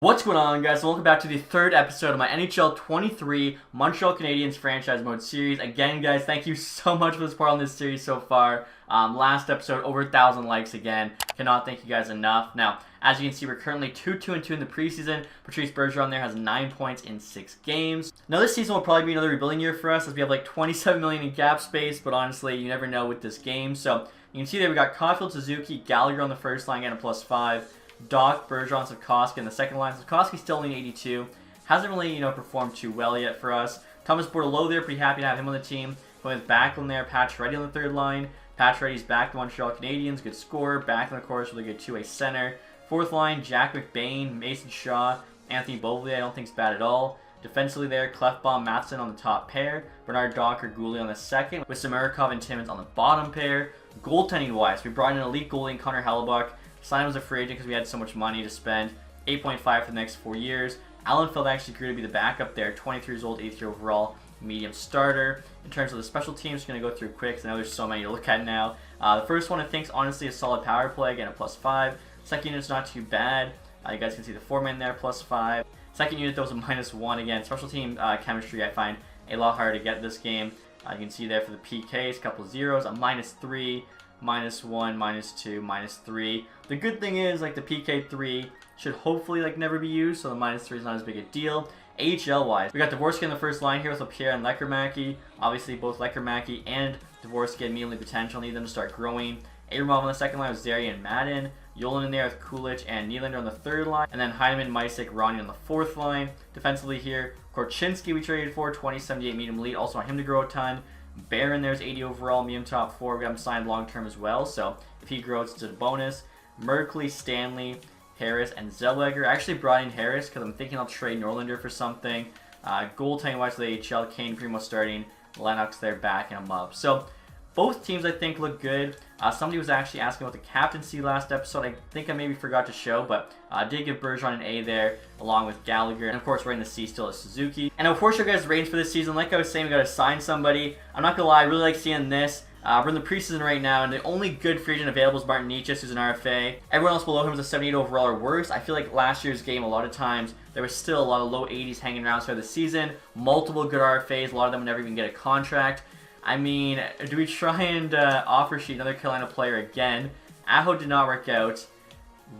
What's going on, guys? Welcome back to the third episode of my NHL 23 Montreal Canadiens franchise mode series. Again, guys, thank you so much for the support on this series so far. Last episode, over 1,000 likes again. Cannot thank you guys enough. Now, as you can see, we're currently 2-2-2 in the preseason. Patrice Bergeron there has 9 points in 6 games. Now, this season will probably be another rebuilding year for us as we have like $27 million in cap space, but honestly, you never know with this game. So, you can see there we got Caulfield, Suzuki, Gallagher on the first line, getting a +5. Doc, Bergeron, Sikorsky in the second line. Sikorsky's still only 82. Hasn't really, performed too well yet for us. Thomas Bordelot there, pretty happy to have him on the team. Going with Backlund there, Pacioretty on the third line. Pacioretty's back to Montreal Canadiens, good scorer. Backlund, of course, really good two-way center. Fourth line, Jack McBain, Mason Shaw, Anthony Beauvillier, I don't think is bad at all. Defensively there, Clefbaum, Matheson on the top pair. Bernard Docker, Goulet on the second, with Samarikov and Timmins on the bottom pair. Goaltending-wise, we brought in an elite goalie in Connor Hellebuck. Signed as a free agent because we had so much money to spend. 8.5 for the next 4 years. Allenfeld actually grew to be the backup there. 23 years old, 8th year overall, medium starter. In terms of the special teams, going to go through quick because I know there's so many to look at now. The first one I think is honestly a solid power play, again a +5. Second unit's not too bad. You guys can see the foreman there, +5. Second unit though is a -1 again. Special team chemistry I find a lot harder to get this game. You can see there for the PKs, a couple zeros, a -3. -1, -2, -3. The good thing is, like, the PK3 should hopefully, like, never be used, so the -3 is not as big a deal. AHL-wise, we got Dvorsky in the first line here with LaPierre and Lekkerimäki. Obviously, both Lekkerimäki and Dvorsky immediately potential. Need them to start growing. Abramov on the second line with Zary and Madden. Yolen in there with Kulich and Nylander on the third line. And then Heineman, Mysick, Ronnie on the fourth line. Defensively here, Korchinski we traded for, 2078 medium elite. Also want him to grow a ton. Barron there's 80 overall, medium top 4. We got him signed long term as well, so if he grows, it's a bonus. Merkley, Stanley, Harris, and Zellweger. I actually brought in Harris because I'm thinking I'll trade Norlinder for something. Goaltending wise, the AHL, Kane Primo starting, Lennox there backing him up. So both teams I think look good. Somebody was actually asking about the captaincy last episode. I think I maybe forgot to show, but I did give Bergeron an A there, along with Gallagher. And of course, we're in the C still is Suzuki. And of course, your guys' ratings for this season, like I was saying, we got to sign somebody. I'm not going to lie, I really like seeing this. We're in the preseason right now, and the only good free agent available is Martin Necas, who's an RFA. Everyone else below him is a 78 overall or worse. I feel like last year's game, a lot of times, there was still a lot of low 80s hanging around throughout the season. Multiple good RFAs. A lot of them would never even get a contract. I mean, do we try and offer sheet another Carolina player again? Aho did not work out.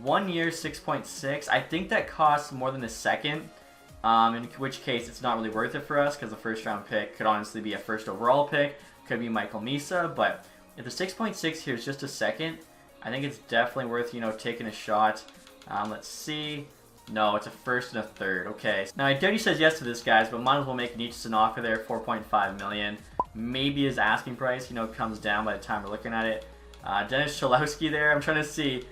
1 year, 6.6. I think that costs more than the second, in which case it's not really worth it for us because the first round pick could honestly be a first overall pick. Could be Michael Misa, but if the 6.6 here is just a second, I think it's definitely worth, taking a shot. Let's see. No, it's a first and a third. Okay. Now, I doubt he says yes to this, guys, but might as well make Necas an offer there, $4.5 million. Maybe his asking price, comes down by the time we're looking at it. Dennis Cholowski there. I'm trying to see,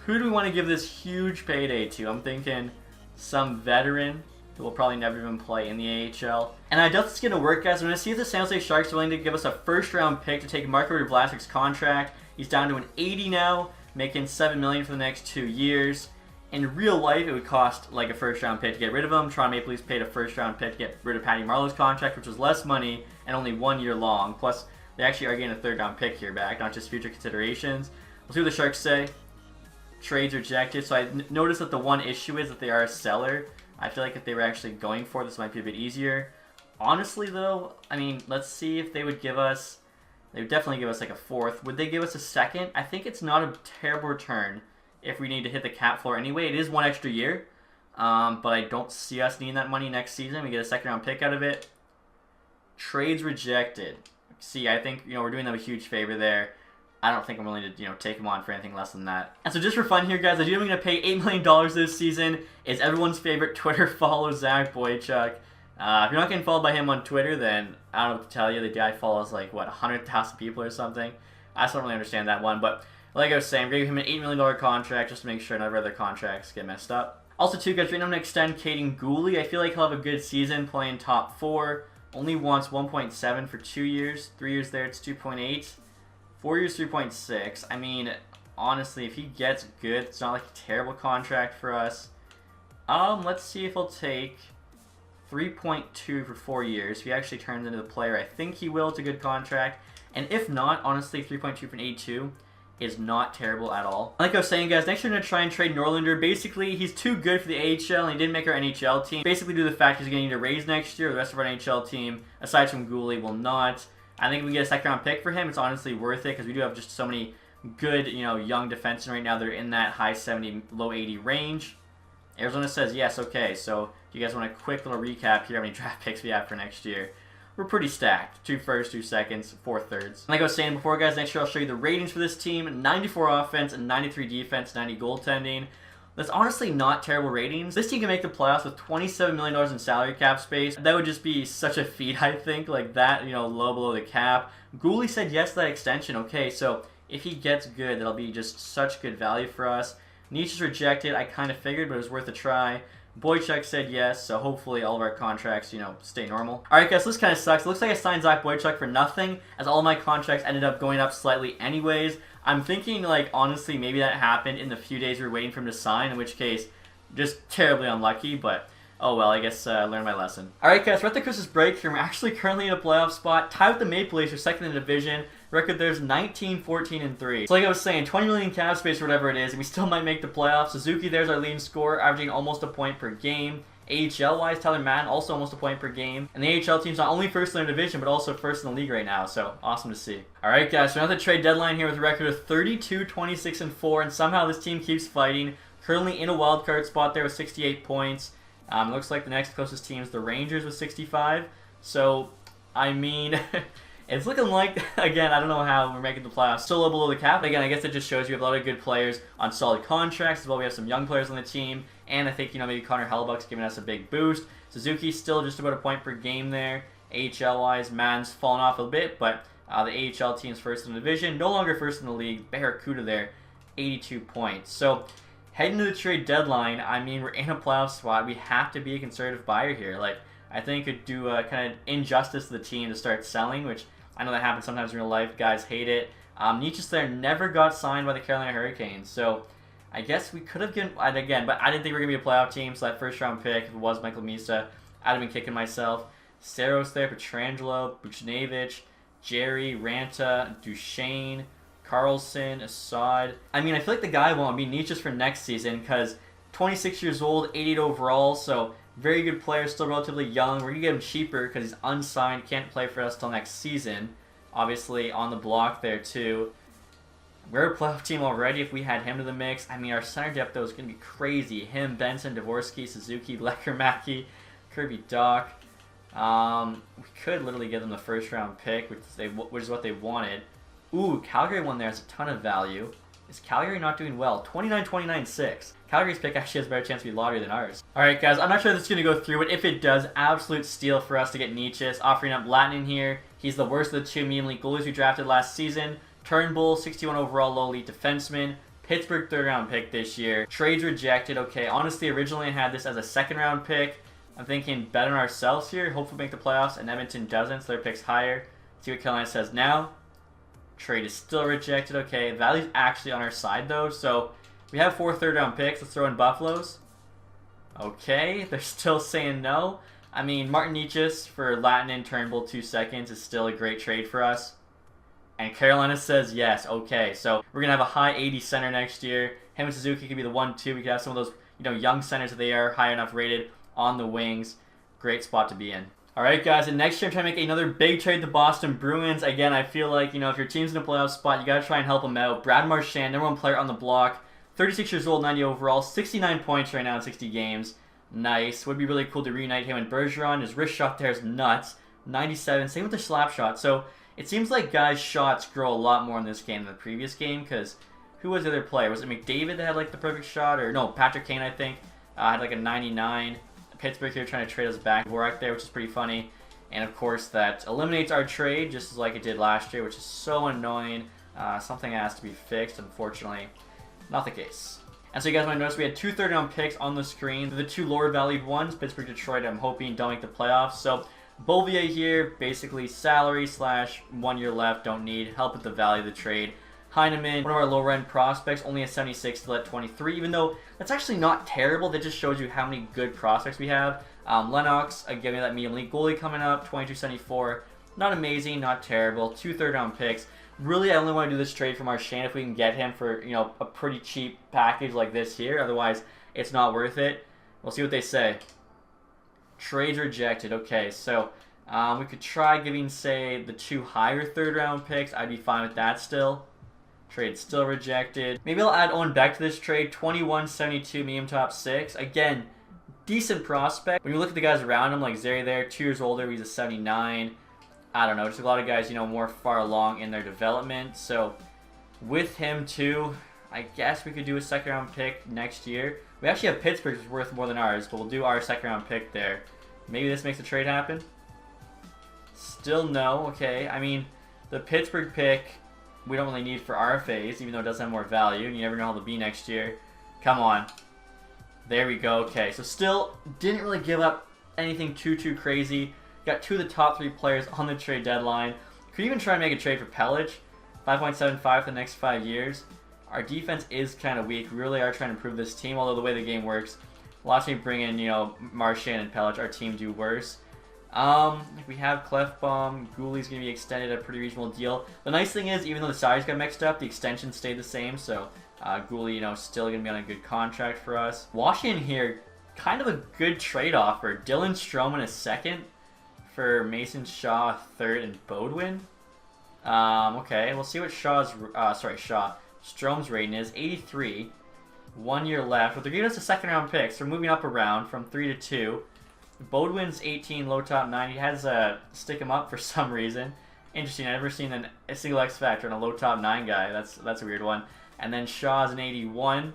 who do we want to give this huge payday to? I'm thinking some veteran who will probably never even play in the AHL. And I doubt this is going to work, guys. I'm going to see if the San Jose Sharks are willing to give us a first-round pick to take Marco Vlasic's contract. He's down to an 80 now, making $7 million for the next 2 years. In real life, it would cost like a first-round pick to get rid of him. Toronto Maple Leafs paid a first-round pick to get rid of Patty Marleau's contract, which was less money and only 1 year long. Plus, they actually are getting a third-round pick here back, not just future considerations. We'll see what the Sharks say. Trades rejected. So I noticed that the one issue is that they are a seller. I feel like if they were actually going for this, might be a bit easier. Honestly, though, I mean, let's see if they would give us... They would definitely give us like a fourth. Would they give us a second? I think it's not a terrible return if we need to hit the cap floor anyway. It is 1 extra year, but I don't see us needing that money next season. We get a second-round pick out of it. Trades rejected. See, I think, we're doing them a huge favor there. I don't think I'm willing to, take them on for anything less than that. And so just for fun here, guys, I do think I'm going to pay $8 million this season. It's everyone's favorite Twitter follow, Zach Boychuk. If you're not getting followed by him on Twitter, then I don't know what to tell you. The guy follows, like, what, 100,000 people or something? I still don't really understand that one, but like I was saying, I'm giving him an $8 million contract just to make sure none of our other contracts get messed up. Also, too, guys, we're going to extend Caden Goulet. I feel like he'll have a good season playing top 4. Only wants 1.7 for 2 years. 3 years there, it's 2.8. 4 years, 3.6. I mean, honestly, if he gets good, it's not like a terrible contract for us. Let's see if he'll take 3.2 for 4 years. If he actually turns into the player I think he will, it's a good contract. And if not, honestly, 3.2 for an 82 is not terrible at all. Like I was saying, guys, next year we're going to try and trade Norlander. Basically, he's too good for the AHL, and he didn't make our NHL team. Basically, due to the fact he's going to need a raise next year, the rest of our NHL team, aside from Gooley, will not. I think if we get a second-round pick for him, it's honestly worth it, because we do have just so many good, young defensemen right now that are in that high 70, low 80 range. Arizona says yes. Okay, so do you guys want a quick little recap here how many draft picks we have for next year? We're pretty stacked. 2 firsts, 2 seconds, 4 thirds. Like I was saying before, guys, next year I'll show you the ratings for this team. 94 offense, 93 defense, 90 goaltending. That's honestly not terrible ratings. This team can make the playoffs with $27 million in salary cap space. That would just be such a feat, I think, like that, low below the cap. Gooley said yes to that extension. Okay, so if he gets good, that'll be just such good value for us. Nietzsche's rejected. I kind of figured, but it was worth a try. Boychuk said yes, so hopefully all of our contracts, stay normal. Alright guys, so this kind of sucks. It looks like I signed Zach Boychuk for nothing, as all of my contracts ended up going up slightly anyways. I'm thinking, honestly, maybe that happened in the few days we were waiting for him to sign, in which case, just terribly unlucky, but oh well, I guess I learned my lesson. Alright guys, we're at the Christmas break here. We're actually currently in a playoff spot, tied with the Maple Leafs, we're second in the division. Record there's 19, 14, and 3. So like I was saying, 20 million cap space or whatever it is, and we still might make the playoffs. Suzuki there's our leading scorer, averaging almost a point per game. AHL-wise, Tyler Madden also almost a point per game. And the AHL team's not only first in their division, but also first in the league right now, so awesome to see. Alright guys, so another trade deadline here with a record of 32, 26, and 4, and somehow this team keeps fighting. Currently in a wild card spot there with 68 points. Looks like the next closest team is the Rangers with 65. So, I mean... It's looking like, again, I don't know how we're making the playoffs. Still low below the cap. Again, I guess it just shows you have a lot of good players on solid contracts, as well we have some young players on the team. And I think, maybe Connor Hellebuyck's giving us a big boost. Suzuki's still just about a point per game there. AHL-wise, Man's fallen off a bit, but the AHL team's first in the division. No longer first in the league. Barracuda there, 82 points. So, heading to the trade deadline, I mean, we're in a playoff spot. We have to be a conservative buyer here. I think it could do kind of injustice to the team to start selling, which I know that happens sometimes in real life. Guys hate it. Nietzsche's there never got signed by the Carolina Hurricanes, so I guess we could have given, again, but I didn't think we were going to be a playoff team, so that first round pick, if it was Michael Misa, I'd have been kicking myself. Saros there, Petrangelo, Buchnevich, Jerry, Ranta, Duchesne, Carlson, Assad. I mean, I feel like the guy won't be Nietzsche's for next season, because 26 years old, 88 overall, so very good player, still relatively young. We're going to get him cheaper because he's unsigned, can't play for us till next season. Obviously, on the block there, too. We're a playoff team already if we had him to the mix. I mean, our center depth, though, is going to be crazy. Him, Benson, Dvorsky, Suzuki, Lecker-Mackey, Kirby Doc. We could literally give them the first-round pick, which is what they wanted. Ooh, Calgary one there has a ton of value. Is Calgary not doing well? 29-29-6. Calgary's pick actually has a better chance to be lottery than ours. Alright guys, I'm not sure if this is going to go through, but if it does, absolute steal for us to get Nietzsche. Offering up Latin in here. He's the worst of the 2 medium league goalies we drafted last season. Turnbull, 61 overall, low elite defenseman. Pittsburgh 3rd round pick this year. Trades rejected. Okay, honestly, originally I had this as a 2nd round pick. I'm thinking bet on ourselves here. Hopefully make the playoffs, and Edmonton doesn't, so their pick's higher. See what Carolina says now. Trade is still rejected. Okay, value's actually on our side though, so we have 4 3rd round picks. Let's throw in Buffalo's. Okay, they're still saying no. I mean, Martin Nietzsche's for Latin and Turnbull 2 seconds is still a great trade for us. And Carolina says yes. Okay, so we're gonna have a high 80 center next year. Him and Suzuki could be the 1-2. We could have some of those, young centers that they are high enough rated on the wings. Great spot to be in. Alright guys, and next year I'm trying to make another big trade to the Boston Bruins. Again, I feel like, if your team's in a playoff spot, you gotta try and help them out. Brad Marchand, #1 player on the block, 36 years old, 90 overall, 69 points right now in 60 games. Nice. Would be really cool to reunite him and Bergeron. His wrist shot there is nuts. 97. Same with the slap shot. So it seems like guys' shots grow a lot more in this game than the previous game, because who was the other player? Was it McDavid that had the perfect shot? Or no, Patrick Kane, I think, had a 99. Pittsburgh here trying to trade us back. Dvorak there, which is pretty funny. And of course that eliminates our trade just like it did last year, which is so annoying. Something has to be fixed, unfortunately. Not the case. And so you guys might notice we had 2 3rd round picks on the screen. They're the 2 lower valued ones. Pittsburgh, Detroit, I'm hoping don't make the playoffs. So Beauvillier here, basically salary / 1 year left, don't need. Help with the value of the trade. Heineman, one of our lower end prospects, only a 76 still at 23, even though that's actually not terrible. That just shows you how many good prospects we have. Lennox, giving that medium league goalie coming up, 22-74. Not amazing, not terrible. 2 3rd round picks. Really, I only want to do this trade for Marchand if we can get him for, you know, a pretty cheap package like this here. Otherwise, it's not worth it. We'll see what they say. Trades rejected. Okay, so we could try giving, say, the 2 higher third-round picks. I'd be fine with that still. Trade still rejected. Maybe I'll add Owen Beck to this trade. 21-72, medium top 6. Again, decent prospect. When you look at the guys around him, like Zary there, 2 years older, he's a 79. I don't know, just a lot of guys, you know, more far along in their development. So with him too, I guess we could do a second-round pick next year. We actually have Pittsburgh's worth more than ours, but we'll do our second-round pick there. Maybe this makes a trade happen. Still no. Okay, I mean, the Pittsburgh pick we don't really need for RFAs, even though it does have more value, and you never know how they'll be next year. Come on. There we go. Okay, so still didn't really give up anything too crazy. Got 2 of the top 3 players on the trade deadline. Could even try and make a trade for Pellich. 5.75 for the next 5 years. Our defense is kind of weak. We really are trying to improve this team, although the way the game works, watch me bring in, you know, Marchand and Pellich, our team do worse. We have Clefbaum. Goulie's going to be extended at a pretty reasonable deal. The nice thing is, even though the salaries got mixed up, the extension stayed the same, so Goulie, you know, still going to be on a good contract for us. Washington here, kind of a good trade offer. Dylan Strome in a second for Mason Shaw, a third, and Bodwin. Okay, we'll see what Strome's rating is. 83. 1 year left, but they're giving us a second-round pick, so we're moving up a round from 3 to 2. Bodwin's 18, low top 9. He has stick him up for some reason. Interesting. I've never seen a single X Factor in a low top 9 guy. That's a weird one. And then Shaw's an 81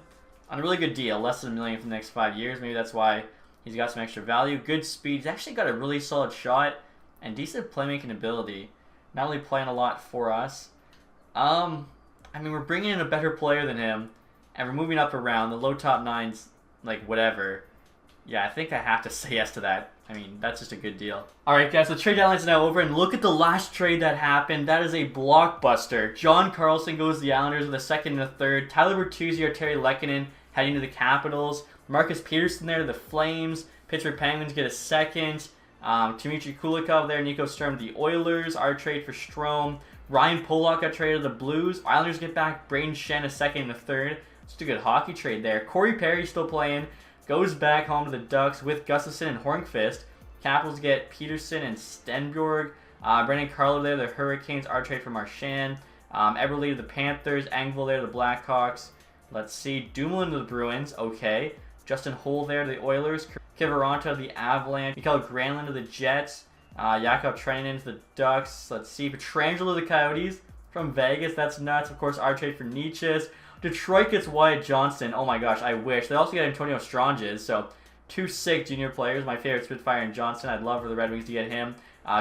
on a really good deal, less than $1 million for the next 5 years. Maybe that's why he's got some extra value. Good speed. He's actually got a really solid shot and decent playmaking ability. Not only playing a lot for us. I mean, we're bringing in a better player than him, and we're moving up around. The low top 9's like whatever. Yeah, I think I have to say yes to that. I mean, that's just a good deal. Alright guys, the trade deadline's now over, and look at the last trade that happened. That is a blockbuster. John Carlson goes to the Islanders with a second and a third. Tyler Bertuzzi or Terry Lehkonen heading to the Capitals. Marcus Peterson there to the Flames. Pittsburgh Penguins get a second. Dmitry Kulikov there, Nico Sturm to the Oilers. Our trade for Strome. Ryan Pollock got traded to the Blues. Islanders get back Braden Shen a second and a third. Just a good hockey trade there. Corey Perry still playing. Goes back home to the Ducks with Gustafsson and Hornqvist. Capitals get Peterson and Stenbjorg. Brendan Carlo there, the Hurricanes. Our trade for Marchand. Eberle to the Panthers. Engvall there to the Blackhawks. Let's see. Dumoulin to the Bruins. Okay. Justin Holl there to the Oilers. Kiviranta to the Avalanche. Mikael Granlund to the Jets. Jakob Trenin to the Ducks. Let's see. Pietrangelo to the Coyotes from Vegas. That's nuts. Of course, our trade for Nietzsche's. Detroit gets Wyatt Johnston. Oh my gosh, I wish. They also get Antonio Stranges, so 2 sick junior players. My favorite, Spitfire and Johnston. I'd love for the Red Wings to get him.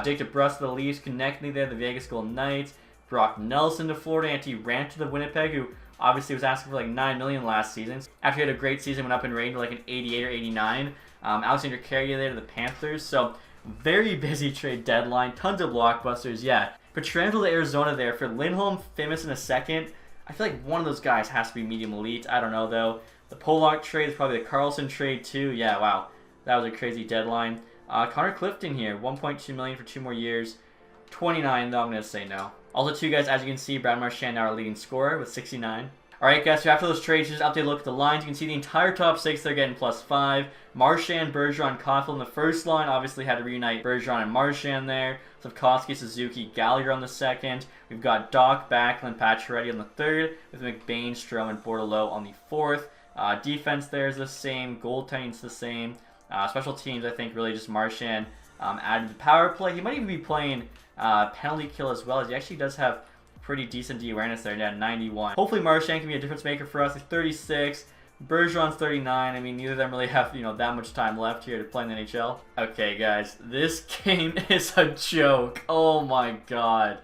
Jake DeBrusk to the Leafs. Konechny there, the Vegas Golden Knights. Brock Nelson to Florida. Antti Raanta to the Winnipeg, who obviously was asking for like $9 million last season. After he had a great season, went up in rating to like an 88 or 89. Alexander Carrier there to the Panthers. So very busy trade deadline. Tons of blockbusters, yeah. Pietrangelo to Arizona there for Lindholm, Famous in a second. I feel like one of those guys has to be medium elite. I don't know, though. The Pollock trade is probably the Carlson trade, too. Yeah, wow. That was a crazy deadline. Connor Clifton here. $1.2 million for 2 more years. 29, though, I'm going to say no. Also, too, guys, as you can see, Brad Marchand now our leading scorer with 69. Alright, guys, so after those trades, just update a look at the lines. You can see the entire top 6, they're getting +5. Marchand, Bergeron, Caulfield in the first line. Obviously had to reunite Bergeron and Marchand there. Slavkovsky, Suzuki, Gallagher on the second. We've got Doc, Backlund, Pacioretty on the third, with McBain, Strome, and Bordelot on the fourth. Defense there is the same. Goaltending's the same. Special teams, I think, really just Marchand added the power play. He might even be playing penalty kill as well, as he actually does have pretty decent D-awareness there, yeah, 91. Hopefully Marchand can be a difference maker for us. He's 36. Bergeron's 39. I mean, neither of them really have, you know, that much time left here to play in the NHL. Okay, guys, this game is a joke. Oh my god.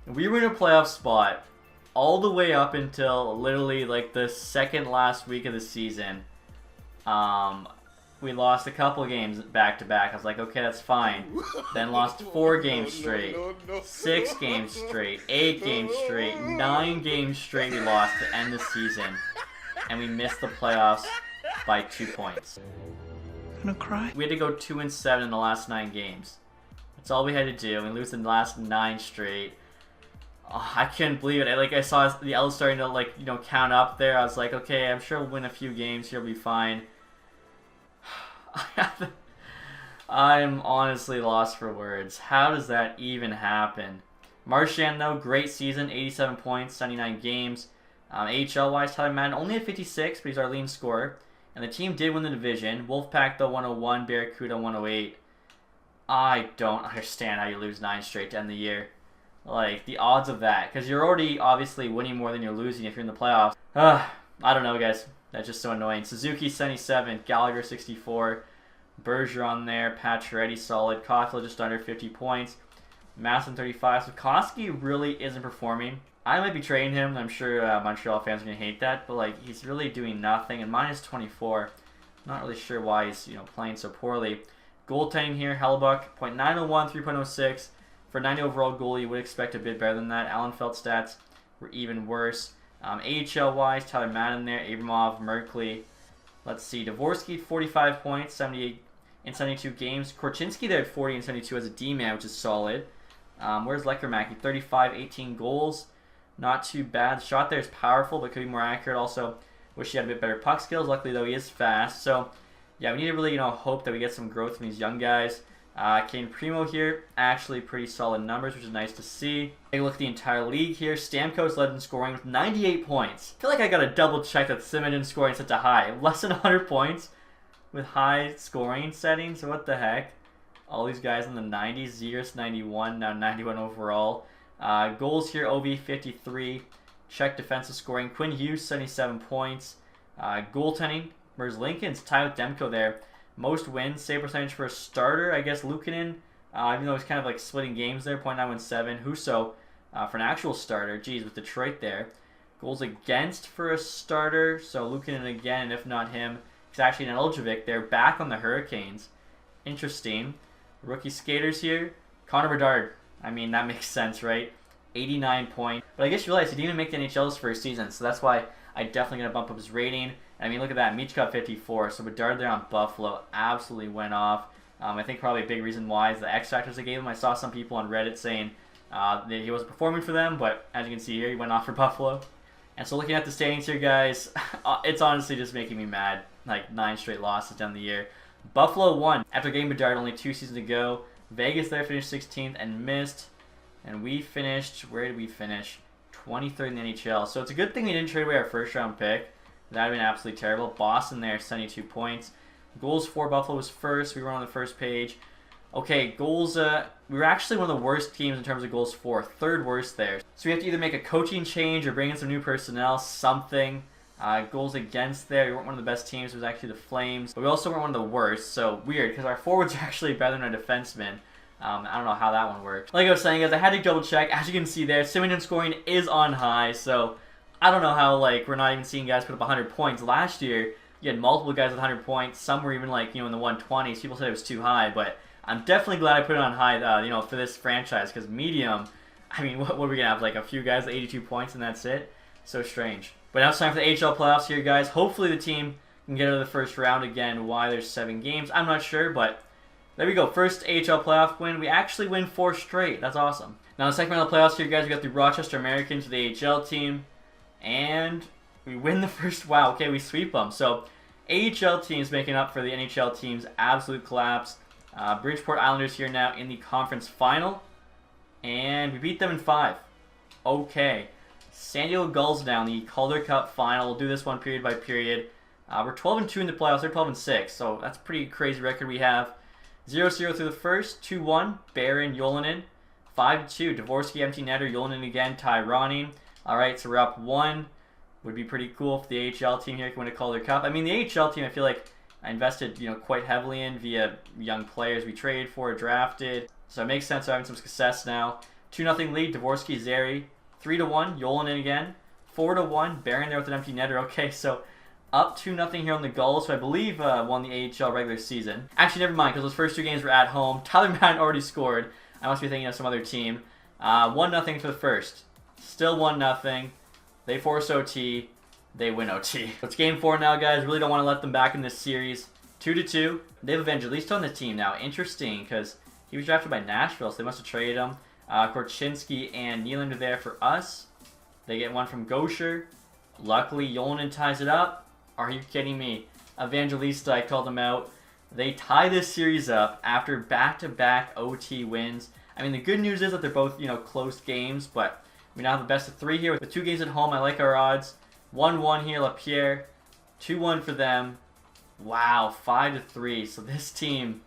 We were in a playoff spot all the way up until literally like the second last week of the season. We lost a couple games back to back. I was like, okay, that's fine. Then lost 4 games straight, 6 games straight, 8 games straight, 9 games straight we lost to end the season. And we missed the playoffs by 2 points. I'm gonna cry. We had to go 2-7 in the last 9 games. That's all we had to do. We lose the last 9 straight. Oh, I couldn't believe it. I saw the L starting to count up there. I was like, okay, I'm sure we'll win a few games. He'll be fine. I'm honestly lost for words. How does that even happen? Marchand, though, great season, 87 points, 79 games. AHL-wise, Tyler Madden only at 56, but he's our leading scorer. And the team did win the division. Wolfpack, though, 101, Barracuda, 108. I don't understand how you lose 9 straight to end the year. Like, the odds of that. Because you're already, obviously, winning more than you're losing if you're in the playoffs. I don't know, guys. That's just so annoying. Suzuki, 77. Gallagher, 64. Bergeron there. Pacioretty, solid. Caulfield, just under 50 points. Masson, 35. So, Koski really isn't performing. I might be trading him. I'm sure Montreal fans are going to hate that. But, like, he's really doing nothing. And minus 24. Not really sure why he's, playing so poorly. Goaltending here. Hellebuck, .901, 3.06. For 90 overall goalie, you would expect a bit better than that. Allenfeld stats were even worse. AHL-wise, Tyler Madden there, Abramov, Merkley. Let's see, Dvorsky, 45 points, 78 in 72 games. Korchinski there at 40 and 72 as a D-man, which is solid. Where's Lekermacki? 35, 18 goals. Not too bad. The shot there is powerful, but could be more accurate. Also, wish he had a bit better puck skills. Luckily, though, he is fast. So, yeah, we need to really, hope that we get some growth from these young guys. Kane Primo here, actually pretty solid numbers, which is nice to see. Take a look at the entire league here. Stamkos led in scoring with 98 points. I feel like I gotta double check that Simmons scoring such a high. Less than 100 points with high scoring settings. What the heck? All these guys in the 90s. Zegras 91, now 91 overall. Goals here, Ovi 53. Czech defensive scoring. Quinn Hughes 77 points. Goaltending, where's Lincoln's tied with Demko there. Most wins, save percentage for a starter, I guess Luukkonen, even though he's kind of like splitting games there, .917. Husso for an actual starter, geez, with Detroit there. Goals against for a starter, so Luukkonen again, and if not him, it's actually an Eljovic there, back on the Hurricanes. Interesting. Rookie skaters here. Connor Bedard, I mean, that makes sense, right? 89 points. But I guess you realize he didn't even make the NHL's first season, so that's why I definitely going to bump up his rating. I mean, look at that. Michkov 54. So Bedard there on Buffalo absolutely went off. I think probably a big reason why is the X factors they gave him. I saw some people on Reddit saying that he wasn't performing for them, but as you can see here, he went off for Buffalo. And so looking at the standings here, guys, it's honestly just making me mad. Like 9 straight losses down the year. Buffalo won after getting Bedard only 2 seasons ago. Vegas there finished 16th and missed. And we finished, where did we finish? 23rd in the NHL. So it's a good thing we didn't trade away our first round pick. That would have been absolutely terrible. Boston there, 72 points. Goals for Buffalo was first. We were on the first page. Okay, goals. We were actually one of the worst teams in terms of goals for. 3rd worst there. So we have to either make a coaching change or bring in some new personnel, something. Goals against there. We weren't one of the best teams. It was actually the Flames. But we also weren't one of the worst. So weird, because our forwards are actually better than our defensemen. I don't know how that one worked. Like I was saying, guys, I had to double check. As you can see there, Simmons scoring is on high. So I don't know how, we're not even seeing guys put up 100 points. Last year, you had multiple guys with 100 points. Some were even, in the 120s. People said it was too high, but I'm definitely glad I put it on high, for this franchise, because medium, I mean, what are we going to have, a few guys with 82 points and that's it? So strange. But now it's time for the AHL playoffs here, guys. Hopefully the team can get out of the first round again. Why there's 7 games, I'm not sure, but there we go. First AHL playoff win. We actually win 4 straight. That's awesome. Now, the second round of the playoffs here, guys, we got the Rochester Americans to the AHL team. And we win the first. Wow, okay, we sweep them. So, AHL teams making up for the NHL team's absolute collapse. Bridgeport Islanders here now in the conference final. And we beat them in 5. Okay. San Diego Gulls down the Calder Cup final. We'll do this one period by period. We're 12-2 in the playoffs. They're 12-6. So, that's a pretty crazy record we have. 0-0 through the first. 2-1. Barron, Yolonen. 5-2. Dvorsky, empty netter. Yolonen again. Ty Ronning. Alright, so we're up 1. Would be pretty cool if the AHL team here can win a Calder Cup. I mean, the AHL team I feel like I invested quite heavily in via young players we traded for, drafted. So it makes sense they're having some success now. 2-0 lead, Dvorsky, Zary. 3-1, Yolonen again. 4-1, Barron there with an empty netter. Okay, so up 2-0 here on the Gulls, who I believe won the AHL regular season. Actually, never mind, because those first 2 games were at home. Tyler Madden already scored. I must be thinking of some other team. 1-0 for the first. Still 1-0. They force OT. They win OT. It's game 4 now, guys. Really don't want to let them back in this series. 2-2. They have Evangelisto on the team now. Interesting, because he was drafted by Nashville, so they must have traded him. Korchinski and Nylander there for us. They get one from Gosher. Luckily, Yolonen ties it up. Are you kidding me? Evangelista, I called him out. They tie this series up after back-to-back OT wins. I mean, the good news is that they're both, close games, but we now have the best of 3 here with 2 games at home. I like our odds. 1-1 here, LaPierre. 2-1 for them. Wow, 5-3. So this team,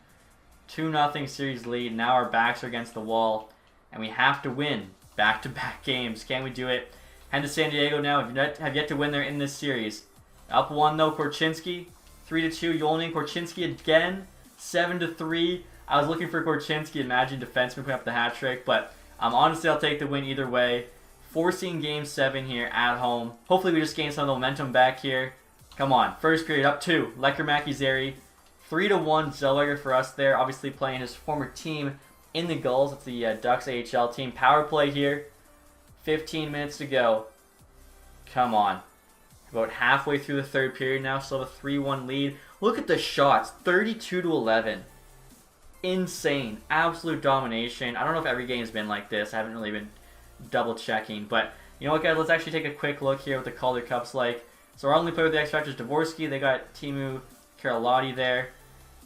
2-0 series lead. Now our backs are against the wall, and we have to win back-to-back games. Can we do it? Head to San Diego now. Have yet to win there in this series. Up 1 though, Korchinski. 3-2, Yolonen. Korchinski again. 7-3. I was looking for Korchinski. Imagine defenseman putting up the hat trick, but honestly, I'll take the win either way. Forcing Game 7 here at home. Hopefully, we just gain some of the momentum back here. Come on, first period up 2. Lecker-Makizeri. 3-1 Zellweger for us there. Obviously, playing his former team in the Gulls. It's the Ducks AHL team. Power play here. 15 minutes to go. Come on. About halfway through the third period now, still have a 3-1 lead. Look at the shots, 32-11. Insane, absolute domination. I don't know if every game's been like this. I haven't really been double checking, but you know what, guys? Let's actually take a quick look here what the Calder Cup's like. So our only player with the X Factor is Dvorsky. They got Timu Karalotti there.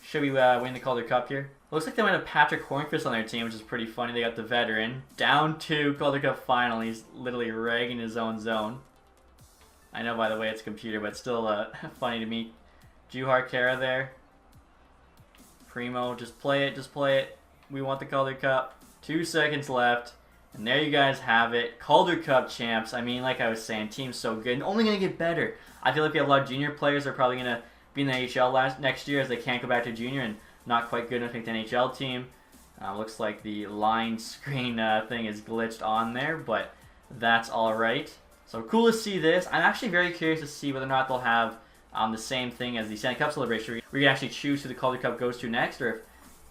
Should we win the Calder Cup here? Looks like they might have Patrick Hornqvist on their team, which is pretty funny. They got the veteran down to Calder Cup final. He's literally ragging his own zone. I know, by the way, it's a computer, but still funny to me. Juhar Kara there. Primo, just play it, just play it. We want the Calder Cup. 2 seconds left. And there you guys have it. Calder Cup champs. I mean, like I was saying, team's so good and only going to get better. I feel like we have a lot of junior players that are probably going to be in the NHL next year as they can't go back to junior and not quite good enough to make the NHL team. Looks like the line screen thing is glitched on there, but that's alright. So cool to see this. I'm actually very curious to see whether or not they'll have the same thing as the Stanley Cup celebration. We can actually choose who the Calder Cup goes to next, or if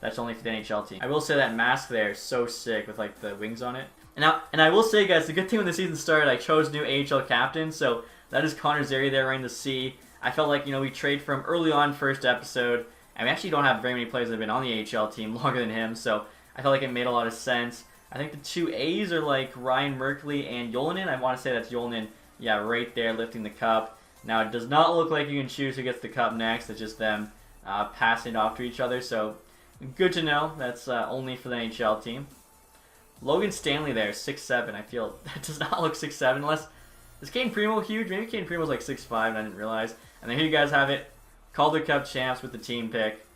that's only for the NHL team. I will say that mask there is so sick with like the wings on it. And I will say, guys, the good thing when the season started, I chose new AHL captain. So that is Connor Zary there wearing the C. I felt like we trade from early on first episode, and we actually don't have very many players that have been on the AHL team longer than him. So I felt like it made a lot of sense. I think the 2 A's are like Ryan Merkley and Yolonen. I want to say that's Yolonen, yeah, right there lifting the cup. Now, it does not look like you can choose who gets the cup next. It's just them passing it off to each other. So, good to know. That's only for the NHL team. Logan Stanley there, 6'7". I feel that does not look 6'7", unless... Is Kane Primo huge? Maybe Kane Primo's like 6'5", and I didn't realize. And then here you guys have it. Calder Cup champs with the team pick.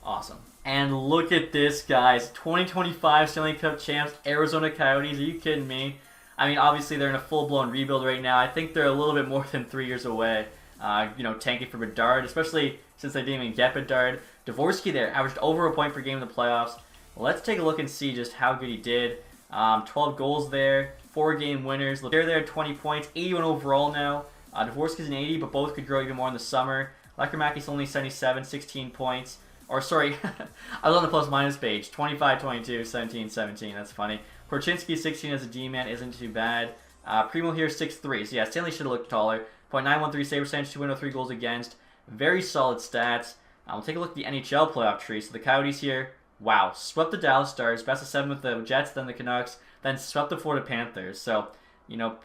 Awesome. And look at this, guys. 2025 Stanley Cup champs, Arizona Coyotes. Are you kidding me? I mean, obviously, they're in a full-blown rebuild right now. I think they're a little bit more than 3 years away. Tanking for Bedard, especially since they didn't even get Bedard. Dvorsky there, averaged over a point per game in the playoffs. Let's take a look and see just how good he did. 12 goals there, 4-game winners. They're there, 20 points, 81 overall now. Dvorsky's an 80, but both could grow even more in the summer. Lecker-Makizeri's only 77, 16 points. Or, sorry, I was on the plus-minus page. 25, 22, 17, 17. That's funny. Korchinski, 16 as a D-man, isn't too bad. Primo here, 6'3". So, yeah, Stanley should have looked taller. .913 save percentage, 203 goals against. Very solid stats. We'll take a look at the NHL playoff tree. So, the Coyotes here, wow, swept the Dallas Stars. Best of 7 with the Jets, then the Canucks, then swept the Florida Panthers. So,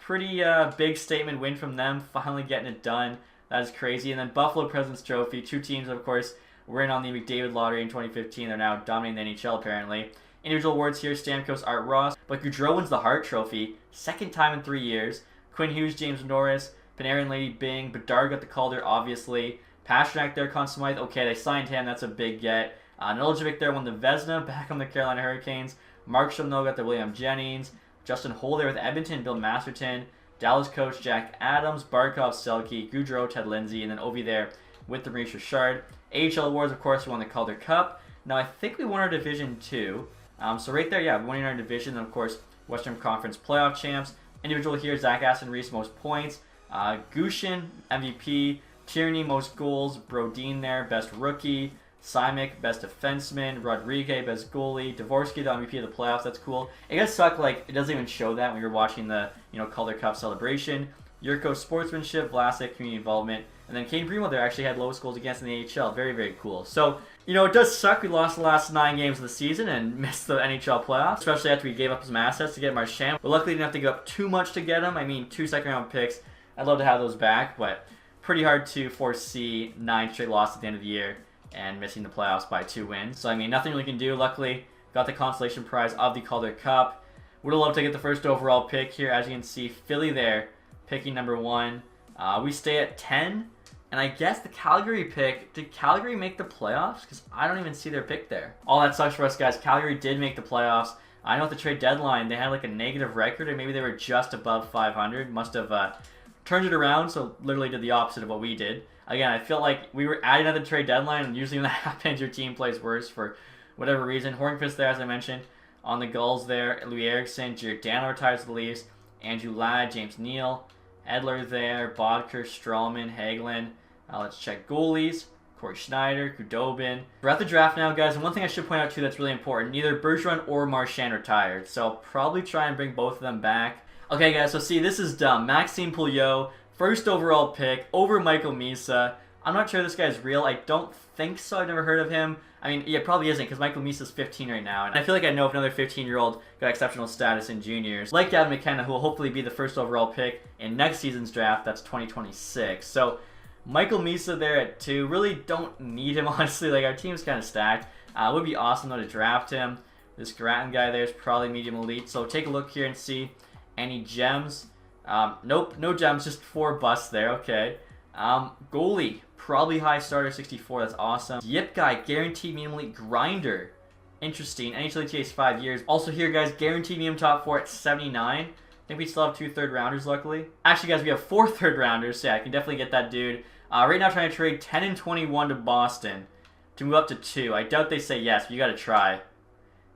pretty big statement win from them, finally getting it done. That is crazy. And then Buffalo President's Trophy. 2 teams, of course, were in on the McDavid lottery in 2015. They're now dominating the NHL, apparently. Individual awards here, Stamkos, Art Ross. But Gaudreau wins the Hart Trophy. 2nd time in 3 years. Quinn Hughes, James Norris, Panarin, Lady Bing. Bedard got the Calder, obviously. Pasternak there, Conn Smythe. Okay, they signed him. That's a big get. Nedeljkovic there won the Vezina, back on the Carolina Hurricanes. Markstrom, though, got the William Jennings. Justin Holl there with Edmonton, Bill Masterton. Dallas coach Jack Adams, Barkov, Selke, Gaudreau, Ted Lindsay, and then Ovi there with the Maurice Richard. AHL awards, of course, we won the Calder Cup. Now, I think we won our Division 2. So right there, yeah, we won in our division. And, of course, Western Conference playoff champs. Individual here, Zach Aston Reese, most points. Gushin, MVP. Tierney, most goals. Brodin there, best rookie. Simic, best defenseman. Rodriguez, best goalie. Dvorsky, the MVP of the playoffs. That's cool. It does suck, like, it doesn't even show that when you're watching the, Calder Cup celebration. Yurko, sportsmanship. Vlasic, community involvement. And then Kane Bremo there actually had lowest goals against in the AHL. Very, very cool. So, you know, it does suck. We lost the last 9 games of the season and missed the NHL playoffs, especially after we gave up some assets to get Marchand. But luckily, we didn't have to give up too much to get him. I mean, 2 second-round picks. I'd love to have those back, but pretty hard to foresee 9 straight losses at the end of the year and missing the playoffs by 2 wins. So, I mean, nothing we can do. Luckily, got the consolation prize of the Calder Cup. Would have loved to get the first overall pick here. As you can see, Philly there, picking number 1. We stay at 10. And I guess the Calgary pick, did Calgary make the playoffs? Because I don't even see their pick there. All that sucks for us, guys. Calgary did make the playoffs. I know at the trade deadline, they had like a negative record, or maybe they were just above 500. Must have turned it around, so literally did the opposite of what we did. Again, I feel like we were adding at the trade deadline, and usually when that happens, your team plays worse for whatever reason. Hornqvist there, as I mentioned. On the Gulls there, Louis Eriksson, Giordano retires to the Leafs, Andrew Ladd, James Neal, Edler there, Bodker, Strawman, Hagelin. Let's check goalies. Corey Schneider, Kudobin. We're at the draft now, guys, and one thing I should point out too that's really important, neither Bergeron or Marchand retired, so I'll probably try and bring both of them back. Okay, guys, so see, this is dumb. Maxime Pouliot, first overall pick, over Michael Misa. I'm not sure this guy's real. I don't think so. I've never heard of him. I mean, yeah, probably isn't, because Michael Misa's 15 right now, and I feel like I know if another 15-year-old got exceptional status in juniors, like Gavin McKenna, who will hopefully be the first overall pick in next season's draft. That's 2026. So Michael Misa there at 2. Really don't need him, honestly. Like, our team's kind of stacked. It would be awesome, though, to draft him. This Grattan guy there is probably medium elite. So take a look here and see any gems. Nope, no gems, just 4 busts there. Okay. Goalie, probably high starter, 64. That's awesome. Yip guy, guaranteed medium elite grinder. Interesting. NHL ETA's 5 years. Also here, guys, guaranteed medium top 4 at 79. I think we still have 2 third-rounders, luckily. Actually, guys, we have 4 third-rounders, so yeah, I can definitely get that dude. Right now, trying to trade 10 and 21 to Boston to move up to 2. I doubt they say yes, but you got to try.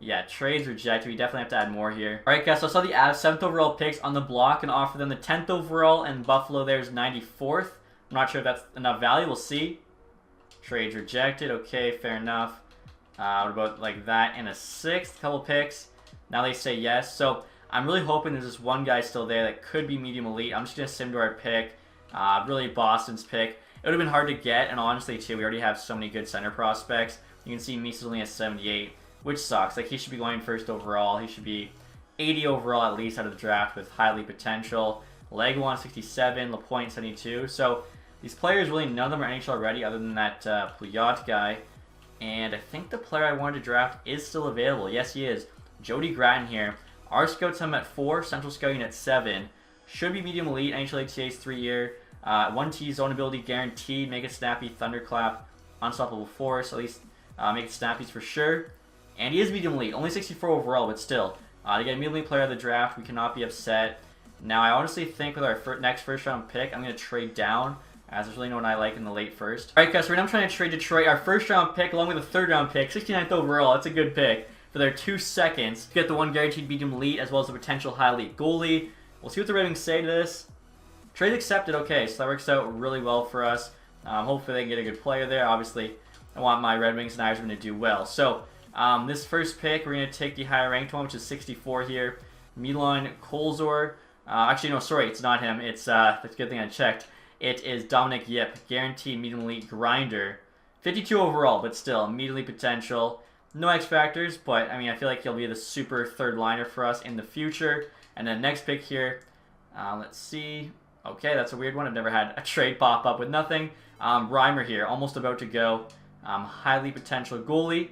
Yeah, trades rejected. We definitely have to add more here. All right, guys, so I saw the Avs 7th overall picks on the block and offer them the 10th overall, and Buffalo there's 94th. I'm not sure if that's enough value. We'll see. Trades rejected. Okay, fair enough. What about like that and a 6th? Couple picks. Now they say yes. So I'm really hoping there's just one guy still there that could be medium elite. I'm just going to sim to our pick. Really Boston's pick. It would have been hard to get, and honestly, too, we already have so many good center prospects. You can see Misa's only at 78, which sucks. Like, he should be going first overall. He should be 80 overall at least out of the draft with highly potential. Legwan 67, Lapointe 72. So these players, really, none of them are NHL ready other than that Pouliot guy. And I think the player I wanted to draft is still available. Yes, he is. Jody Grattan here. Our scouts have him at 4, Central Scouting at 7. Should be medium elite, NHL ATA's 3-year. 1T zone ability guaranteed, make it snappy, thunderclap, unstoppable force, at least make it snappies for sure. And he is medium elite, only 64 overall, but still. To get a medium elite player of the draft, we cannot be upset. Now, I honestly think with our next first round pick, I'm going to trade down, as there's really no one I like in the late first. Alright, guys, so right now I'm trying to trade Detroit our first round pick along with a 3rd round pick, 69th overall. That's a good pick for their 2 seconds. Get the 1 guaranteed medium elite as well as a potential high elite goalie. We'll see what the Red Wings say to this. Trade accepted. Okay, so that works out really well for us. Hopefully they can get a good player there. Obviously, I want my Red Wings and Irishman to do well. So, this first pick, we're going to take the higher ranked one, which is 64 here. Milan Kolzor. Actually, no, sorry, it's not him. It's that's a good thing I checked. It is Dominic Yip, guaranteed medium elite grinder. 52 overall, but still, immediately potential. No X factors, but I mean, I feel like he'll be the super 3rd liner for us in the future. And then next pick here, let's see. Okay, that's a weird one. I've never had a trade pop up with nothing. Reimer here, almost about to go. Highly potential goalie.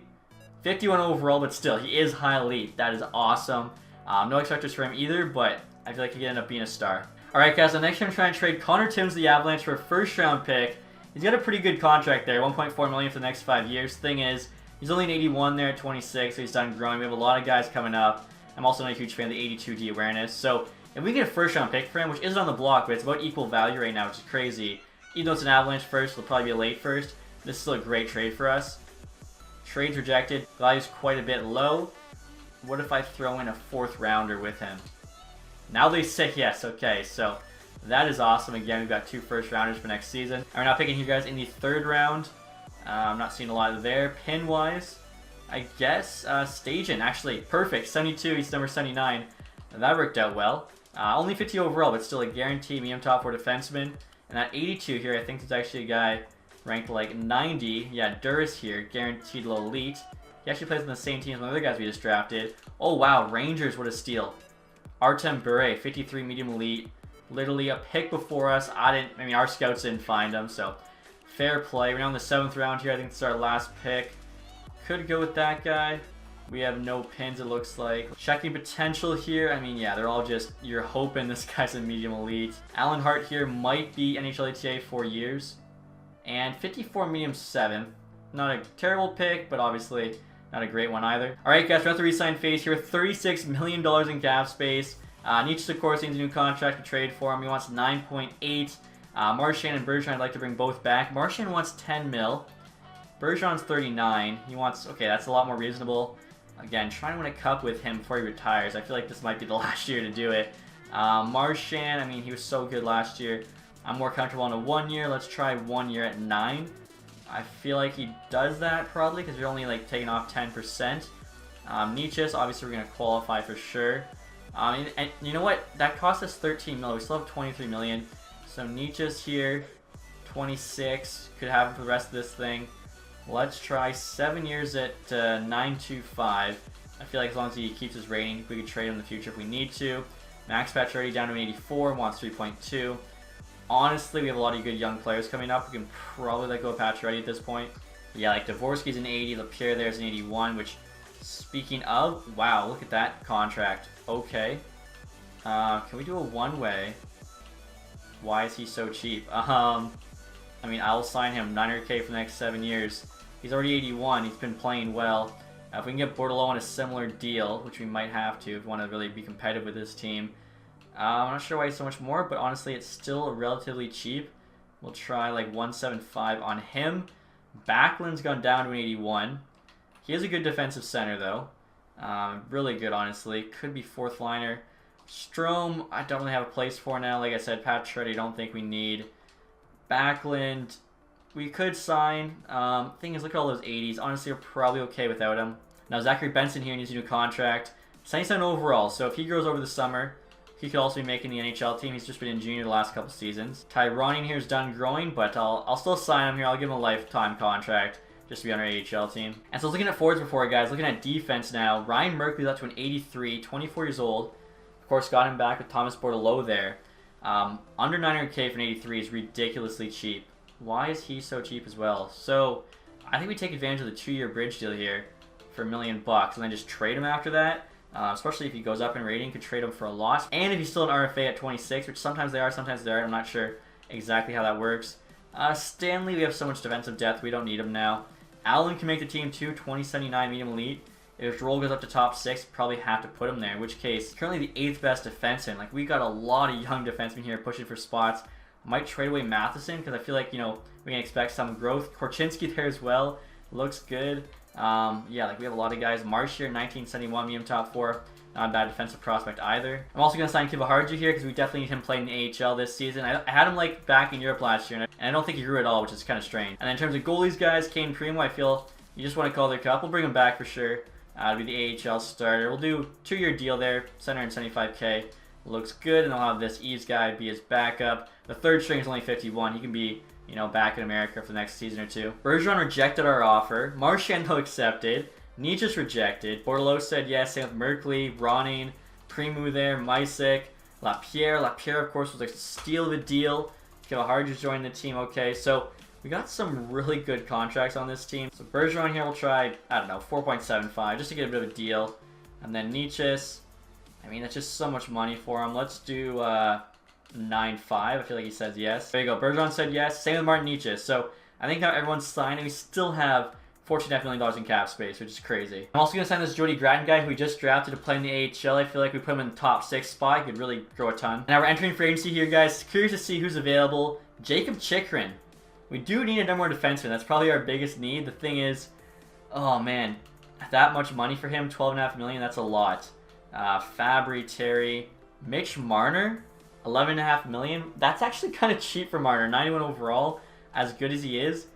51 overall, but still, he is high elite. That is awesome. No X factors for him either, but I feel like he could end up being a star. Alright, guys, so next time I'm trying to trade Connor Timmins to the Avalanche for a 1st round pick. He's got a pretty good contract there, $1.4 million for the next 5 years. Thing is, he's only an 81 there at 26, so he's done growing. We have a lot of guys coming up. I'm also not a huge fan of the 82D awareness. So if we get a 1st round pick for him, which isn't on the block, but it's about equal value right now, which is crazy. Even though it's an Avalanche first, it'll probably be a late first. This is still a great trade for us. Trades rejected. Value's quite a bit low. What if I throw in a 4th rounder with him? Now they say yes. Okay, so that is awesome. Again, we've got 2 1st rounders for next season. And we're now picking you guys in the 3rd round. I'm not seeing a lot there. Pin-wise, I guess Stajan, actually, perfect. 72, he's number 79. That worked out well. Only 50 overall, but still a guaranteed medium top 4 defenseman. And at 82 here, I think there's actually a guy ranked like 90. Yeah, Duris here, guaranteed low elite. He actually plays on the same team as the other guys we just drafted. Oh wow, Rangers, what a steal. Artem Bure, 53 medium elite. Literally a pick before us. I mean, our scouts didn't find him, so fair play. We're now in the 7th round here. I think this is our last pick. Could go with that guy. We have no pins, it looks like. Checking potential here. I mean, yeah, they're all just, you're hoping this guy's a medium elite. Alan Hart here might be NHL ETA 4 years. And 54 medium 7th. Not a terrible pick, but obviously not a great one either. Alright guys, we're at the re-sign phase here. $36 million in cap space. Nietzsche, of course, needs a new contract to trade for him. He wants 9.8. Marchand and Bergeron, I'd like to bring both back. Marchand wants 10 mil. Bergeron's 39. He wants, okay, that's a lot more reasonable. Again, trying to win a cup with him before he retires. I feel like this might be the last year to do it. Marchand, I mean, he was so good last year. I'm more comfortable on a 1 year. Let's try 1 year at 9. I feel like he does that probably because we're only like taking off 10%. Nietzsche, obviously we're going to qualify for sure. And you know what? That cost us 13 mil. We still have 23 million. So Nietzsche's here, 26. Could have for the rest of this thing. Let's try 7 years at 925. I feel like as long as he keeps his rating, we could trade him in the future if we need to. Max Pacioretty down to an 84, wants 3.2. Honestly, we have a lot of good young players coming up. We can probably let go of Pacioretty at this point. But yeah, like Dvorsky's an 80, Lapierre there's an 81, which, speaking of, wow, look at that contract. Okay. Can we do a one-way? Why is he so cheap? I mean, I'll sign him 900K for the next 7 years. He's already 81. He's been playing well. If we can get Bordelot on a similar deal, which we might have to if we want to really be competitive with this team. I'm not sure why he's so much more, but honestly, it's still relatively cheap. We'll try like 175 on him. Backlund's gone down to an 81. He is a good defensive center, though. Really good, honestly. Could be 4th liner. Strome, I don't really have a place for now. Like I said, Pacioretty, I don't think we need. Backlund, we could sign. Thing is, look at all those 80s. Honestly, we're probably okay without him. Now, Zachary Benson here needs a new contract. 77 overall, so if he grows over the summer, he could also be making the NHL team. He's just been in junior the last couple seasons. Tyrone here is done growing, but I'll still sign him here. I'll give him a lifetime contract just to be on our AHL team. And so looking at forwards before, guys, looking at defense now. Ryan Merkley's up to an 83, 24 years old. Of course, got him back with Thomas Bordelot there. Under 900K for an 83 is ridiculously cheap. Why is he so cheap as well? So I think we take advantage of the 2-year bridge deal here for $1 million and then just trade him after that. Especially if he goes up in rating, could trade him for a lot. And if he's still an RFA at 26, which sometimes they are, sometimes they aren't. I'm not sure exactly how that works. Stanley, we have so much defensive depth, we don't need him now. Allen can make the team too, 2079 medium elite. If his role goes up to top 6, probably have to put him there, in which case, currently the 8th best defenseman. Like, we got a lot of young defensemen here pushing for spots. I might trade away Matheson, because I feel like, you know, we can expect some growth. Korchinski there as well. Looks good. Yeah, like we have a lot of guys. Marchier, 1971, medium top 4. Not a bad defensive prospect either. I'm also going to sign Kiva Harju here because we definitely need him playing in the AHL this season. I had him like back in Europe last year, and I don't think he grew at all, which is kind of strange. And then in terms of goalies, guys, Kane Primo, I feel you just want to call their cup. We'll bring him back for sure. To be the AHL starter. We'll do 2-year deal there, 775K. Looks good, and I'll have this Eves guy be his backup. The 3rd string is only 51. He can be, you know, back in America for the next season or 2. Bergeron rejected our offer. Marchand, though, accepted. Nietzsche's rejected. Bordelot said yes. Same with Merkley, Ronning, Primo there, Mysick, Lapierre. Lapierre, of course, was a steal of a deal. Kiva Harju's joined the team. Okay, so we got some really good contracts on this team. So Bergeron here will try, I don't know, 4.75 just to get a bit of a deal. And then Nietzsche's, I mean, that's just so much money for him. Let's do 9.5. I feel like he says yes. There you go. Bergeron said yes. Same with Martin Nietzsche. So I think now everyone's signed, and we still have $14.5 million in cap space, which is crazy. I'm also going to sign this Jody Gratton guy who we just drafted to play in the AHL. I feel like we put him in the top 6 spot. He could really grow a ton. Now we're entering free agency here, guys. Curious to see who's available. Jacob Chikrin. We do need a number more defenseman. That's probably our biggest need. The thing is, oh man, that much money for him, $12.5 million, that's a lot. Fabry, Terry, Mitch Marner, $11.5 million. That's actually kind of cheap for Marner. 91 overall, as good as he is.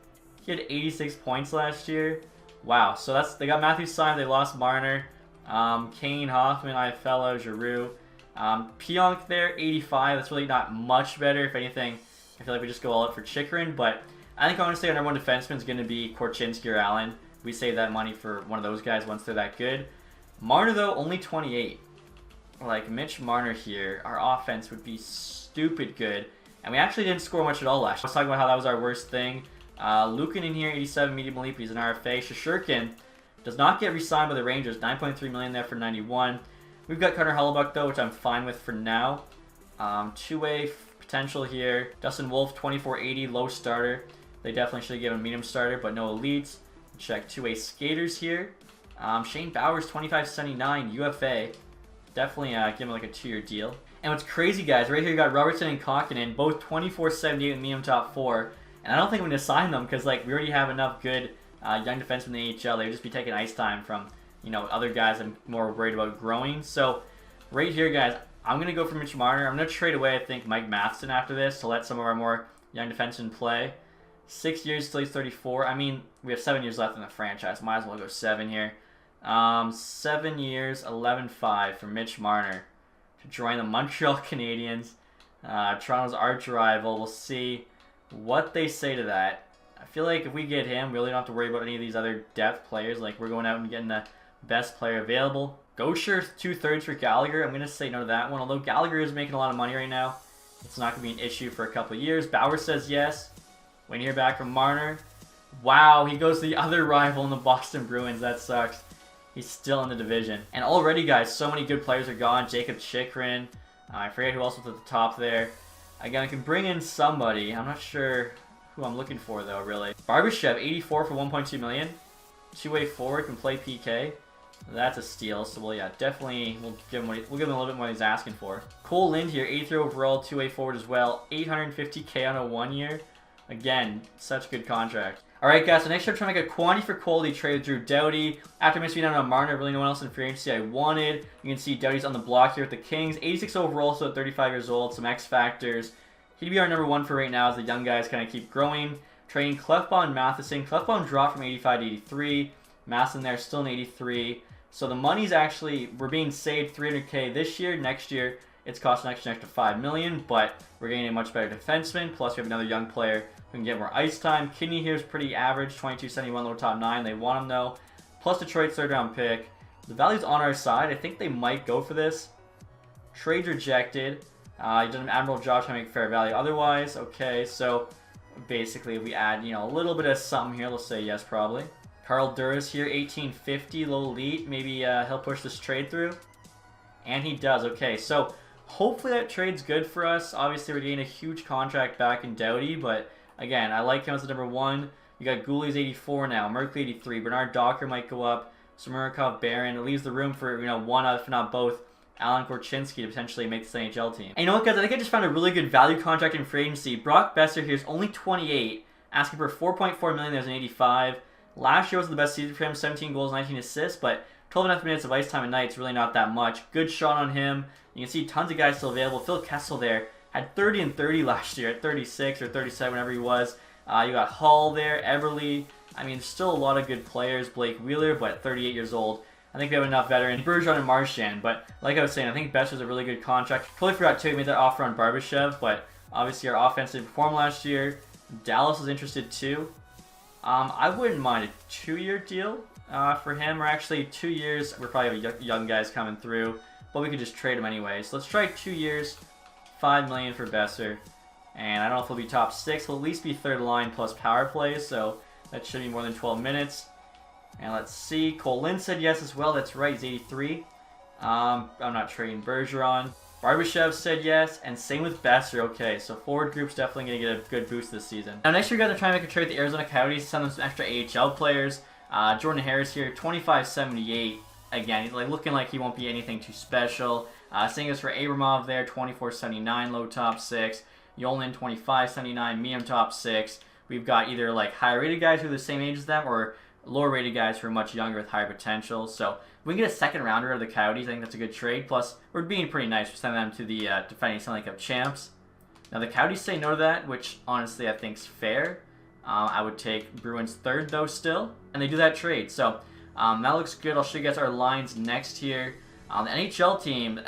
He had 86 points last year. Wow, so they got Matthews signed, they lost Marner. Kane, Hoffman, Iafella, Giroux. Pionk there, 85. That's really not much better. If anything, I feel like we just go all out for Chychrun, but I think honestly our number one defenseman is going to be Korchinski or Allen. We save that money for one of those guys once they're that good. Marner, though, only 28. Like, Mitch Marner here, our offense would be stupid good. And we actually didn't score much at all last year. I was talking about how that was our worst thing. Lukin in here, 87 medium elite, he's an RFA. Shesterkin does not get re-signed by the Rangers. 9.3 million there for 91. We've got Carter Hellebuck, though, which I'm fine with for now. Two-way potential here. Dustin Wolf, 2480, low starter. They definitely should have given a medium starter, but no elites. Check two-way skaters here. Shane Bowers, 2579, UFA. Definitely give him like a 2-year deal. And what's crazy, guys, right here you got Robertson and Kokkonen, both 2478 with medium top 4. And I don't think I'm going to sign them because like we already have enough good young defensemen in the AHL. They would just be taking ice time from, you know, other guys I'm more worried about growing. So right here, guys, I'm going to go for Mitch Marner. I'm going to trade away, I think, Mike Matheson after this to let some of our more young defensemen play. 6 years till he's 34. I mean, we have 7 years left in the franchise. Might as well go 7 here. 7 years, 11.5 for Mitch Marner to join the Montreal Canadiens. Toronto's arch rival. We'll see what they say to that. I feel like if we get him, we really don't have to worry about any of these other depth players. Like, we're going out and getting the best player available. Gaucher 2/3 for Gallagher. I'm going to say no to that one. Although Gallagher is making a lot of money right now, it's not going to be an issue for a couple of years. Bauer says yes. When you hear back from Marner, wow, he goes to the other rival in the Boston Bruins. That sucks. He's still in the division. And already, guys, so many good players are gone. Jacob Chychrun. I forget who else was at the top there. Again, I can bring in somebody. I'm not sure who I'm looking for, though, really. Barbashev, 84 for 1.2 million. Two-way forward, can play PK. That's a steal. So, well, yeah, definitely we'll give him a little bit more than he's asking for. Cole Lind here, 83 overall, two-way forward as well. 850K on a 1 year. Again, such a good contract. Alright, guys, so next year I'm trying to make a quantity for quality trade with Drew Doughty. After missing out on Marner, really no one else in free agency I wanted. You can see Doughty's on the block here with the Kings. 86 overall, so at 35 years old. Some X factors. He'd be our number 1 for right now as the young guys kind of keep growing. Trading Clefbaum and Matheson. Clefbaum dropped from 85 to 83. Matheson there still in 83. So the money's actually, we're being saved 300K this year. Next year, it's costing an extra $5 million, but we're getting a much better defenseman. Plus, we have another young player who can get more ice time. Kidney here is pretty average, 22.71, low top 9. They want him, though. Plus Detroit's third-round pick. The value's on our side. I think they might go for this. Trade rejected. He did an admirable job trying to make fair value otherwise. Okay, so basically if we add, you know, a little bit of something here, let's say yes, probably. Carl Duras here, 1850, low elite. Maybe he'll push this trade through. And he does. Okay, so hopefully that trade's good for us. Obviously, we're getting a huge contract back in Doughty, but again, I like him as the number 1. You got Gooley's 84 now, Merkley 83, Bernard Docker might go up, Samarkov, Barron. It leaves the room for, you know, one if not both, Alan Korchinski to potentially make this NHL team. And you know what, guys? I think I just found a really good value contract in free agency. Brock Besser here is only 28, asking for 4.4 million. There's an 85. Last year was the best season for him, 17 goals, 19 assists, but 12.5 minutes of ice time a night is really not that much. Good shot on him. You can see tons of guys still available. Phil Kessel there had 30 and 30 last year at 36 or 37, whatever he was. You got Hall there, Everly. I mean, still a lot of good players. Blake Wheeler, but at 38 years old. I think we have enough veterans. Bergeron and Marchand, but like I was saying, I think Besser's a really good contract. Totally forgot too, we made that offer on Barbashev, but obviously our offense didn't perform last year. Dallas was interested too. I wouldn't mind a 2-year deal for him, or actually 2 years. We're probably have young guys coming through, but we could just trade him anyway. So let's try 2 years, $5 million for Besser. And I don't know if he'll be top 6. He'll at least be third line plus power play, so that should be more than 12 minutes. And let's see. Cole Lind said yes as well. That's right. He's 83. I'm not trading Bergeron. Barbashev said yes, and same with Besser. Okay, so forward group's definitely going to get a good boost this season. Now, next year, guys, I'm trying to make a trade with the Arizona Coyotes, send them some extra AHL players. Jordan Harris here, 25.78. Again, like looking like he won't be anything too special. Same goes for Abramov there, 24.79, low top 6. Yolin, 25.79, medium top 6. We've got either like higher rated guys who are the same age as them, or lower rated guys who are much younger with higher potential. So if we can get a second rounder of the Coyotes, I think that's a good trade. Plus, we're being pretty nice. We're sending them to the defending Stanley Cup champs. Now the Coyotes say no to that, which honestly I think is fair. I would take Bruins third though still, and they do that trade. So that looks good. I'll show you guys our lines next here. The NHL team,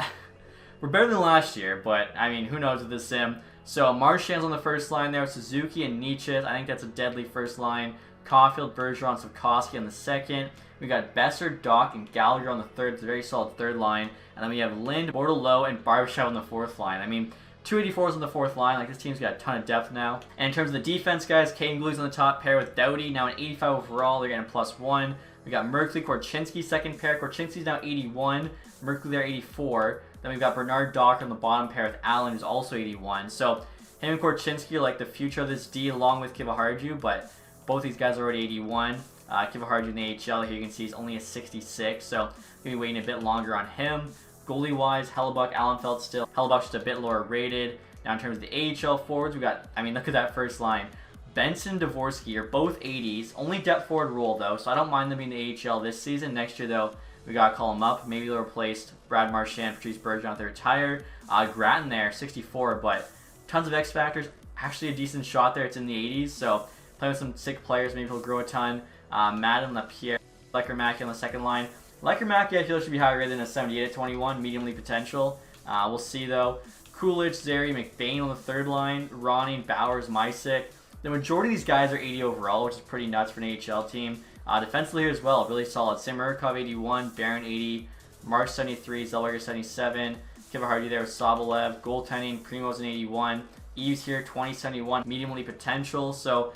We're better than last year, but I mean, who knows with this sim. So Marchand's on the first line there, Suzuki and Nietzsche. I think that's a deadly first line. Caulfield, Bergeron, Sikorsky on the second. We got Besser, Doc, and Gallagher on the third. It's a very solid third line. And then we have Lind, Bordelot, and Barbashev on the fourth line. I mean, 284s on the fourth line. Like, this team's got a ton of depth now. And in terms of the defense, guys, Kane Glue's on the top pair with Doughty. Now an 85 overall. They're getting a +1. We got Merkley, Korchinski, second pair. Korchinski's now 81. Merkley there, 84. Then we've got Bernard Docker on the bottom pair with Allen, who's also 81. So him and Korchinski are like the future of this D along with Kivaharju, but both these guys are already 81. Kivaharju in the AHL, here you can see he's only a 66, so going to be waiting a bit longer on him. Goalie-wise, Hellebuck, Allenfeld still. Hellebuck's just a bit lower rated. Now in terms of the AHL forwards, we got, I mean, look at that first line. Benson, Dvorsky are both 80s. Only depth forward role, though, so I don't mind them being the AHL this season. Next year, though, we got to call them up. Maybe they'll replace Brad Marchand, Patrice Bergeron if they retire. Grattan there, 64, but tons of X factors. Actually a decent shot there. It's in the 80s, so playing with some sick players, maybe he'll grow a ton. Madden, Lapierre, Lecker-Mackey on the second line. Lecker-Mackey, I feel should be higher rated than a 78 at 21, medium league potential. We'll see, though. Coolidge, Zary, McBain on the third line. Ronnie, Bowers, Mysick. The majority of these guys are 80 overall, which is pretty nuts for an AHL team. Defensively here as well, really solid. Samurkov, 81, Barron, 80, March, 73, Zellweger, 77, Kivaharju there with Sobolev. Goaltending, Primo's an 81. Eves here, 2071, medium league potential. So,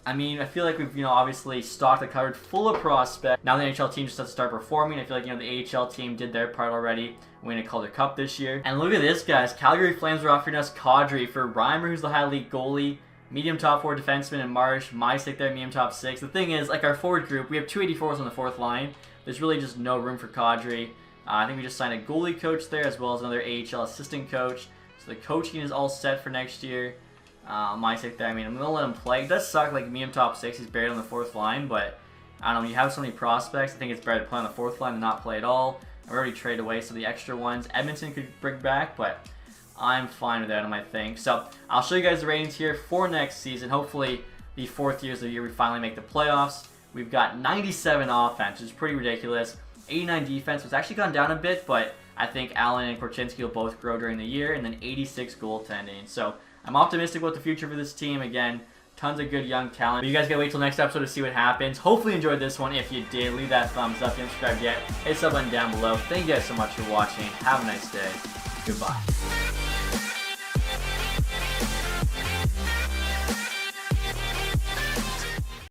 I mean, I feel like we've, obviously stocked the cupboard full of prospects. Now the NHL team just has to start performing. I feel like, the AHL team did their part already, winning a Calder Cup this year. And look at this, guys. Calgary Flames are offering us Kadri for Reimer, who's the high league goalie, medium top 4 defenseman, and Marsh. Mysick there, medium top 6. The thing is, like, our forward group, we have 284s on the fourth line. There's really just no room for Kadri. I think we just signed a goalie coach there, as well as another AHL assistant coach. So the coaching is all set for next year. Mysick there, I mean, I'm going to let him play. It does suck, like, medium top 6, he's buried on the fourth line, but I don't know, you have so many prospects, I think it's better to play on the fourth line than not play at all. I've already traded away some of the extra ones. Edmonton could bring back, but I'm fine with that on my thing. So I'll show you guys the ratings here for next season. Hopefully the fourth year is the year we finally make the playoffs. We've got 97 offense, which is pretty ridiculous. 89 defense, was actually gone down a bit, but I think Allen and Korchinski will both grow during the year. And then 86 goaltending. So I'm optimistic about the future for this team. Again, tons of good young talent. But you guys gotta wait till next episode to see what happens. Hopefully you enjoyed this one. If you did, leave that thumbs up. If you haven't subscribed yet, hit the sub button down below. Thank you guys so much for watching. Have a nice day. Goodbye.